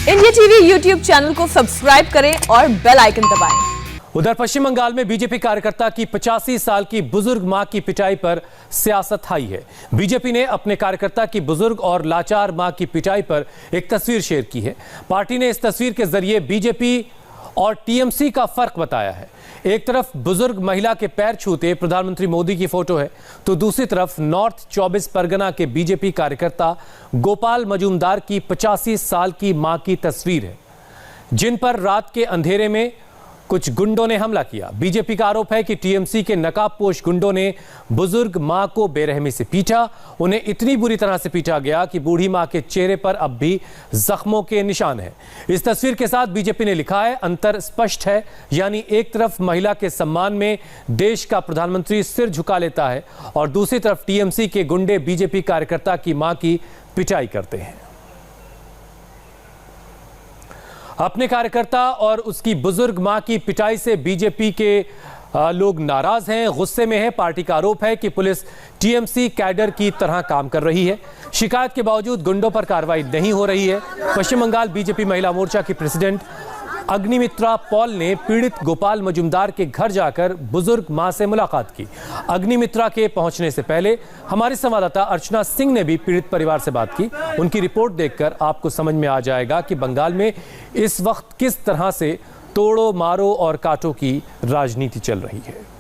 India TV YouTube channel को subscribe करें और बेल आइकन दबाएं। उधर पश्चिम बंगाल में बीजेपी कार्यकर्ता की 85 साल की बुजुर्ग मां की पिटाई पर सियासत हाई है। बीजेपी ने अपने कार्यकर्ता की बुजुर्ग और लाचार मां की पिटाई पर एक तस्वीर शेयर की है। पार्टी ने इस तस्वीर के जरिए बीजेपी और टीएमसी का फर्क बताया है। एक तरफ बुजुर्ग महिला के पैर छूते प्रधानमंत्री मोदी की फोटो है, तो दूसरी तरफ नॉर्थ 24 परगना के बीजेपी कार्यकर्ता गोपाल मजूमदार की 85 साल की मां की तस्वीर है, जिन पर रात के अंधेरे में कुछ गुंडों ने हमला किया। बीजेपी का आरोप है कि टीएमसी के नकाबपोश गुंडों ने बुजुर्ग मां को बेरहमी से पीटा। उन्हें इतनी बुरी तरह से पीटा गया कि बूढ़ी मां के चेहरे पर अब भी जख्मों के निशान हैं। इस तस्वीर के साथ बीजेपी ने लिखा है, अंतर स्पष्ट है, यानी एक तरफ महिला के सम्मान में देश का प्रधानमंत्री सिर झुका लेता है और दूसरी तरफ टीएमसी के गुंडे बीजेपी कार्यकर्ता की मां की पिटाई करते हैं। अपने कार्यकर्ता और उसकी बुजुर्ग मां की पिटाई से बीजेपी के लोग नाराज हैं, गुस्से में हैं। पार्टी का आरोप है कि पुलिस टीएमसी कैडर की तरह काम कर रही है। शिकायत के बावजूद गुंडों पर कार्रवाई नहीं हो रही है। पश्चिम बंगाल बीजेपी महिला मोर्चा की प्रेसिडेंट अग्निमित्रा पॉल ने पीड़ित गोपाल मजूमदार के घर जाकर बुजुर्ग मां से मुलाकात की। अग्निमित्रा के पहुंचने से पहले हमारी संवाददाता अर्चना सिंह ने भी पीड़ित परिवार से बात की। उनकी रिपोर्ट देखकर आपको समझ में आ जाएगा कि बंगाल में इस वक्त किस तरह से तोड़ो मारो और काटो की राजनीति चल रही है।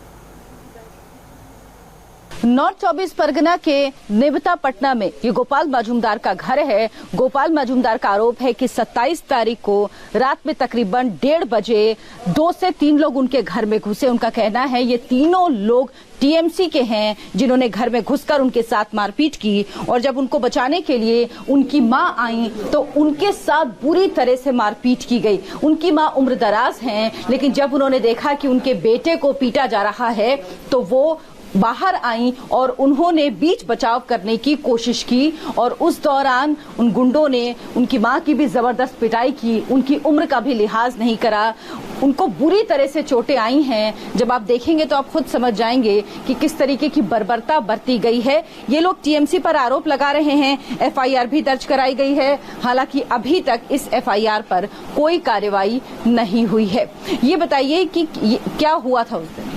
नॉर्थ 24 परगना के नेवतापट्टना में ये गोपाल मजूमदार का घर है। गोपाल मजूमदार का आरोप है कि 27 तारीख को रात में तकरीबन 1:30 बजे 2 से 3 लोग उनके घर में घुसे। उनका कहना है ये तीनों लोग टीएमसी के हैं, जिन्होंने घर में घुसकर उनके साथ मारपीट की और जब उनको बचाने के लिए उनकी मां आई तो उनके साथ बुरी तरह से मारपीट की गई। उनकी मां उम्रदराज हैं, लेकिन जब उन्होंने देखा कि उनके बेटे को पीटा जा रहा है तो वो बाहर आई और उन्होंने बीच बचाव करने की कोशिश की और उस दौरान उन गुंडों ने उनकी मां की भी जबरदस्त पिटाई की। उनकी उम्र का भी लिहाज नहीं करा। उनको बुरी तरह से चोटें आई हैं। जब आप देखेंगे तो आप खुद समझ जाएंगे कि किस तरीके की बर्बरता बरती गई है। ये लोग टीएमसी पर आरोप लगा रहे हैं। एफआईआर भी दर्ज कराई गई है। हालांकि अभी तक इस एफआईआर पर कोई कार्रवाई नहीं हुई है। ये बताइए कि क्या हुआ था उस दिन?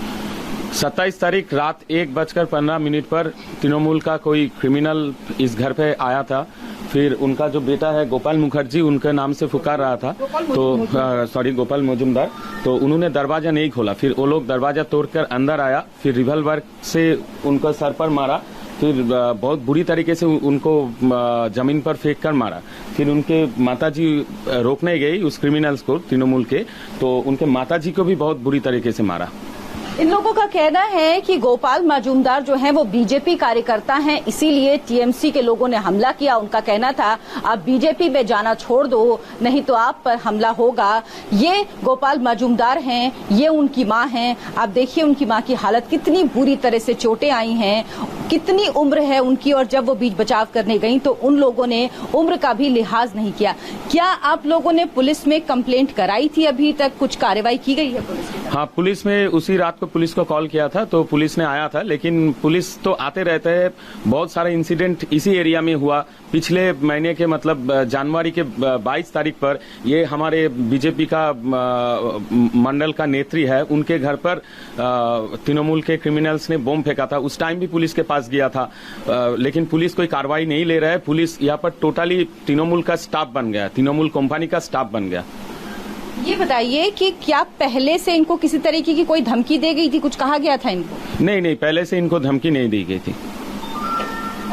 27 तारीख रात 1:15 पर तृणमूल का कोई क्रिमिनल इस घर पे आया था। फिर उनका जो बेटा है गोपाल मुखर्जी उनके नाम से पुकार रहा था, तो गोपाल मजूमदार, तो उन्होंने दरवाजा नहीं खोला। फिर वो लोग दरवाजा तोड़कर अंदर आया, फिर रिवॉल्वर से उनका सर पर मारा, फिर बहुत बुरी तरीके से उनको जमीन पर फेंक कर मारा। फिर उनके माताजी रोकने गई उस क्रिमिनल्स को, तृणमूल के, तो उनके माताजी को भी बहुत बुरी तरीके से मारा। इन लोगों का कहना है कि गोपाल मजूमदार जो हैं वो बीजेपी कार्यकर्ता हैं, इसीलिए टीएमसी के लोगों ने हमला किया। उनका कहना था आप बीजेपी में जाना छोड़ दो, नहीं तो आप पर हमला होगा। ये गोपाल मजूमदार हैं, ये उनकी मां हैं। आप देखिए उनकी मां की हालत कितनी बुरी तरह से चोटें आई हैं, कितनी उम्र है उनकी, और जब वो बीच बचाव करने गई तो उन लोगों ने उम्र का भी लिहाज नहीं किया। क्या आप लोगों ने पुलिस में कंप्लेंट कराई थी? अभी तक कुछ कार्रवाई की गई है पुलिस? हाँ, पुलिस में उसी रात को पुलिस को कॉल किया था, तो पुलिस ने आया था, लेकिन पुलिस तो आते रहते हैं। बहुत सारे इंसिडेंट इसी एरिया में हुआ। पिछले महीने के मतलब जनवरी के 22 तारीख पर ये हमारे बीजेपी का मंडल का नेत्री है, उनके घर पर तृणमूल के क्रिमिनल्स ने बम फेंका था। उस टाइम भी पुलिस के पास गया था, लेकिन पुलिस कोई कार्रवाई नहीं ले रहा है। पुलिस यहाँ पर टोटली तृणमूल का स्टाफ बन गया, तृणमूल कंपनी का स्टाफ बन गया। ये बताइए कि क्या पहले से इनको किसी तरीके की कोई धमकी दी गई थी? कुछ कहा गया था इनको? नहीं, पहले से इनको धमकी नहीं दी गई थी।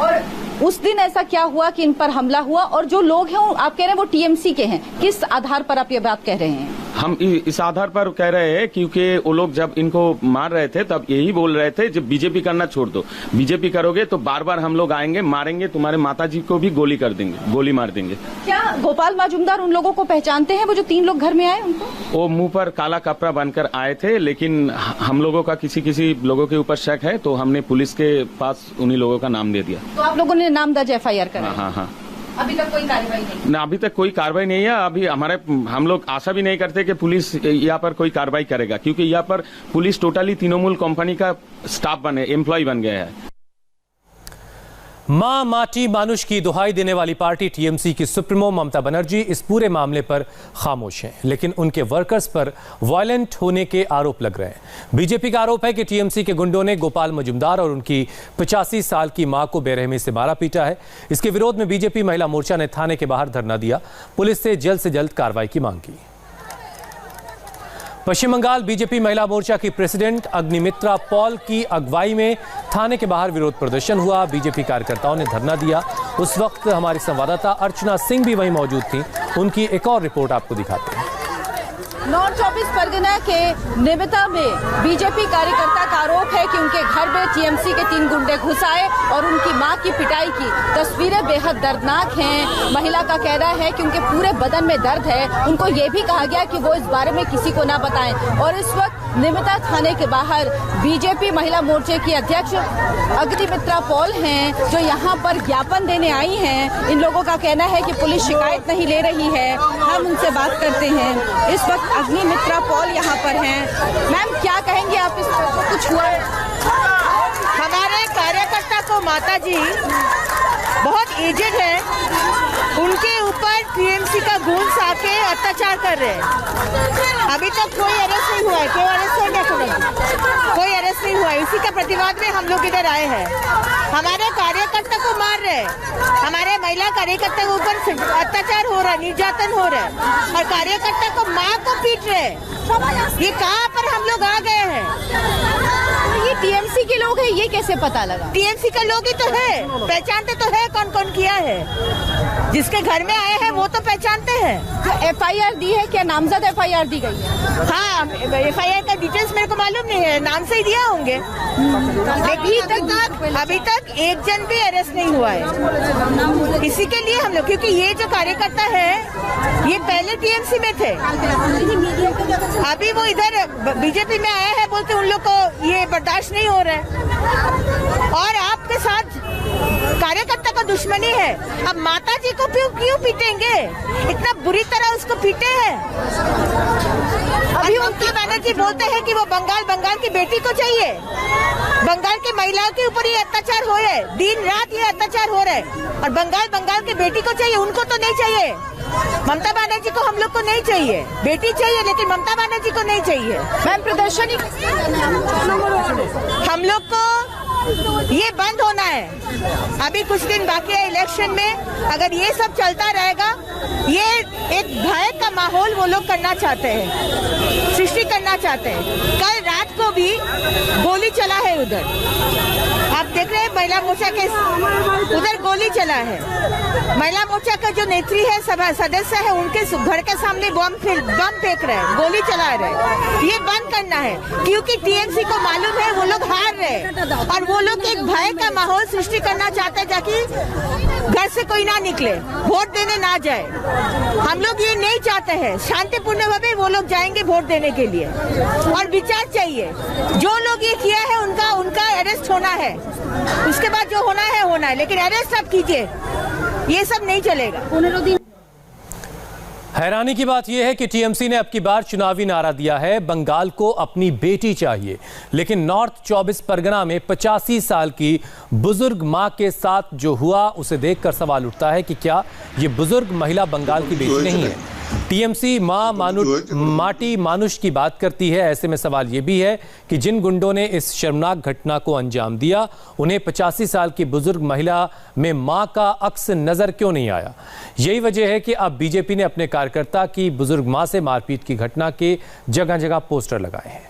और उस दिन ऐसा क्या हुआ कि इन पर हमला हुआ? और जो लोग हैं आप कह रहे हैं वो टीएमसी के हैं, किस आधार पर आप ये बात कह रहे हैं? हम इस आधार पर कह रहे हैं क्योंकि वो लोग जब इनको मार रहे थे तब यही बोल रहे थे जब बीजेपी करना छोड़ दो, बीजेपी करोगे तो बार बार हम लोग आएंगे, मारेंगे, तुम्हारे माताजी को भी गोली कर देंगे, गोली मार देंगे। क्या गोपाल मजूमदार उन लोगों को पहचानते हैं, वो जो 3 लोग घर में आए उनको? वो मुंह पर काला कपड़ा बनकर आए थे, लेकिन हम लोगों का किसी लोगों के ऊपर शक है, तो हमने पुलिस के पास उन्हीं लोगों का नाम दे दिया। तो आप लोगों ने नाम दर्ज एफआईआर करा? हाँ। अभी तक कोई कार्रवाई नहीं? ना, अभी तक कोई कार्रवाई नहीं है। अभी हम लोग आशा भी नहीं करते कि पुलिस यहाँ पर कोई कार्रवाई करेगा, क्योंकि यहाँ पर पुलिस टोटली तृणमूल कंपनी का स्टाफ एम्प्लॉय बन गया है। मां माटी मानुष की दुहाई देने वाली पार्टी टीएमसी की सुप्रीमो ममता बनर्जी इस पूरे मामले पर खामोश हैं, लेकिन उनके वर्कर्स पर वायलेंट होने के आरोप लग रहे हैं। बीजेपी का आरोप है कि टीएमसी के गुंडों ने गोपाल मजुमदार और उनकी 85 साल की मां को बेरहमी से मारा पीटा है। इसके विरोध में बीजेपी महिला मोर्चा ने थाने के बाहर धरना दिया, पुलिस से जल्द कार्रवाई की मांग की। पश्चिम बंगाल बीजेपी महिला मोर्चा की प्रेसिडेंट अग्निमित्रा पॉल की अगुवाई में थाने के बाहर विरोध प्रदर्शन हुआ। बीजेपी कार्यकर्ताओं ने धरना दिया। उस वक्त हमारी संवाददाता अर्चना सिंह भी वहीं मौजूद थी। उनकी एक और रिपोर्ट आपको दिखाते हैं। नॉर्थ 24 परगना के निबिता में बीजेपी कार्यकर्ता का आरोप है कि उनके घर में टीएमसी के 3 गुंडे घुस आए और उनकी मां की पिटाई की। तस्वीरें बेहद दर्दनाक हैं। महिला का कहना है कि उनके पूरे बदन में दर्द है। उनको ये भी कहा गया कि वो इस बारे में किसी को ना बताएं। और इस वक्त निबिता थाने के बाहर बीजेपी महिला मोर्चे की अध्यक्ष अग्निमित्रा पॉल हैं, जो यहाँ पर ज्ञापन देने आई हैं। इन लोगों का कहना है कि पुलिस शिकायत नहीं ले रही है। हम उनसे बात करते हैं। इस वक्त अग्निमित्रा पॉल यहाँ पर हैं। मैम, क्या कहेंगे आप, इस पर कुछ हुआ है? हमारे कार्यकर्ता को माता जी बहुत एजेड है, उनके ऊपर टीएमसी का गुंडा आके अत्याचार कर रहे हैं। अभी तक कोई अरेस्ट नहीं हुआ है। क्यों अरेस्ट हो गया? कोई अरेस्ट नहीं हुआ है। इसी का प्रतिवाद में हम लोग इधर आए हैं। हमारे कार्यकर्ता को मार रहे हैं, हमारे महिला कार्यकर्ता के ऊपर अत्याचार हो रहा है, निर्यातन हो रहा है और कार्यकर्ता को माँ को पीट रहे हैं। ये कहाँ पर हम लोग आ गए हैं? ये टीएमसी के लोग हैं, ये कैसे पता लगा? टीएमसी के लोग ही तो है, पहचानते तो है कौन कौन किया है। जिसके घर में आए हैं वो तो पहचानते हैं। जो एफआईआर दी है, क्या नामजद एफआईआर दी गई है? हाँ, एफआईआर का डिटेल्स मेरे को मालूम नहीं है, नाम से ही दिया होंगे। अभी तक एक जन भी अरेस्ट नहीं हुआ है। इसी के लिए हम लोग, क्योंकि ये जो कार्यकर्ता है ये पहले टीएमसी में थे, अभी वो इधर बीजेपी में आए हैं। बोलते उन लोग को ये बर्दाश्त नहीं हो रहा है और आपके साथ कार्यकर्ता का दुश्मनी है। अब माता जी को क्यों पीटेंगे? इतना बुरी तरह उसको पीटे हैं। अभी ममता बनर्जी बोलते हैं कि वो बंगाल की बेटी को चाहिए। बंगाल की महिलाओं के ऊपर ये अत्याचार हो रहा है, दिन रात ये अत्याचार हो रहा है और बंगाल की बेटी को चाहिए, उनको तो नहीं चाहिए। ममता बनर्जी को हम लोग को नहीं चाहिए, बेटी चाहिए, लेकिन ममता बनर्जी को नहीं चाहिए। मैम, प्रदर्शन हम लोग को ये बंद होना है। अभी कुछ दिन बाकी है इलेक्शन में। अगर ये सब चलता रहेगा, ये एक भय का माहौल वो लोग करना चाहते हैं, सृष्टि करना चाहते हैं। कल रात को भी गोली चला है उधर, आप देख रहे हैं। महिला मोर्चा के उधर गोली चला है। महिला मोर्चा का जो नेत्री है, सभा सदस्य है, उनके घर के सामने बम फेंक रहे हैं, गोली चला रहे हैं। ये बंद करना है, क्योंकि टीएमसी को मालूम है वो लोग हार रहे हैं और वो लोग एक भय का माहौल सृष्टि करना चाहते हैं, ताकि घर से कोई ना निकले, वोट देने ना जाए। हम लोग ये नहीं चाहते हैं। शांतिपूर्ण भावे वो लोग जाएंगे वोट देने के लिए और विचार चाहिए। जो लोग ये किया है उनका अरेस्ट होना है। उसके बाद जो होना है, लेकिन अरेस्ट आप कीजिए, ये सब नहीं चलेगा। हैरानी की बात यह है कि टीएमसी ने अब की बार चुनावी नारा दिया है, बंगाल को अपनी बेटी चाहिए। लेकिन नॉर्थ 24 परगना में 85 साल की बुजुर्ग मां के साथ जो हुआ, उसे देखकर सवाल उठता है कि क्या ये बुजुर्ग महिला बंगाल की बेटी नहीं है? टीएमसी माटी मानुष की बात करती है। ऐसे में सवाल यह भी है कि जिन गुंडों ने इस शर्मनाक घटना को अंजाम दिया, उन्हें 85 साल की बुजुर्ग महिला में मां का अक्स नजर क्यों नहीं आया? यही वजह है कि अब बीजेपी ने अपने कार्यकर्ता की बुजुर्ग मां से मारपीट की घटना के जगह जगह पोस्टर लगाए हैं।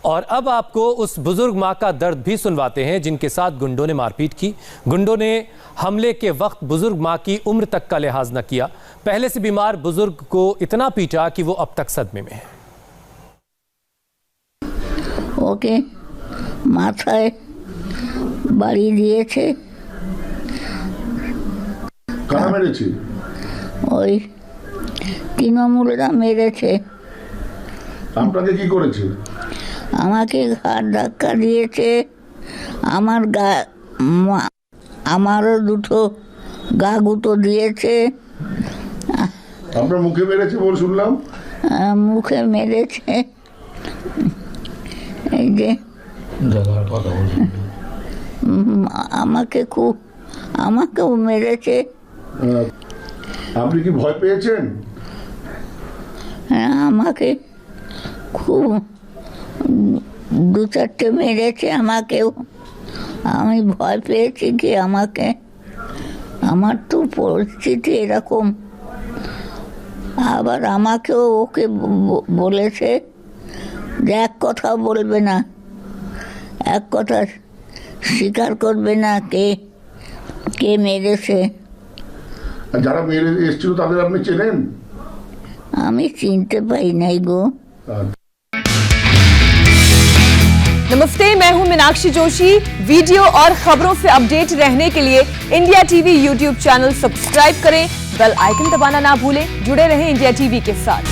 और अब आपको उस बुजुर्ग मां का दर्द भी सुनवाते हैं जिनके साथ गुंडों ने मारपीट की। गुंडों ने हमले के वक्त बुजुर्ग मां की उम्र तक का लिहाज न किया। पहले से बीमार बुजुर्ग को इतना पीटा कि वो अब तक सदमे में है। ওকে মাথায় বাড়ি দিয়েছে। কারা মেরেছে? ওই তৃণমূলরা মেরেছে। আপনাকে কি করেছে? আমাকে ঘাড় ধাক্কা দিয়েছে। আমারও দুটো গা গুঁতো দিয়েছে। আপনার মুখে মেরেছে বলে শুনলাম। মুখে মেরেছে। এই যে আমাকেও মেরেছে। আপনি কি ভয় পেয়েছেন? হ্যাঁ, আমাকে খুব 2-4টে মেরেছে আমাকেও। আমি ভয় পেয়েছি কি আমার তো পরিস্থিতি এরকম। আবার আমাকেও ওকে বলেছে যে এক কথা বলবে না, এক কথা স্বীকার করবে না কে মেরেছে। যারা মেরে এসেছিল তাদের আপনি চেনেন? আমি চিনতে পাই নাই গো। नमस्ते, मैं हूं मीनाक्षी जोशी। वीडियो और खबरों से अपडेट रहने के लिए India TV YouTube channel subscribe करें, बेल आइकन दबाना ना भूलें। जुड़े रहें इंडिया टीवी के साथ।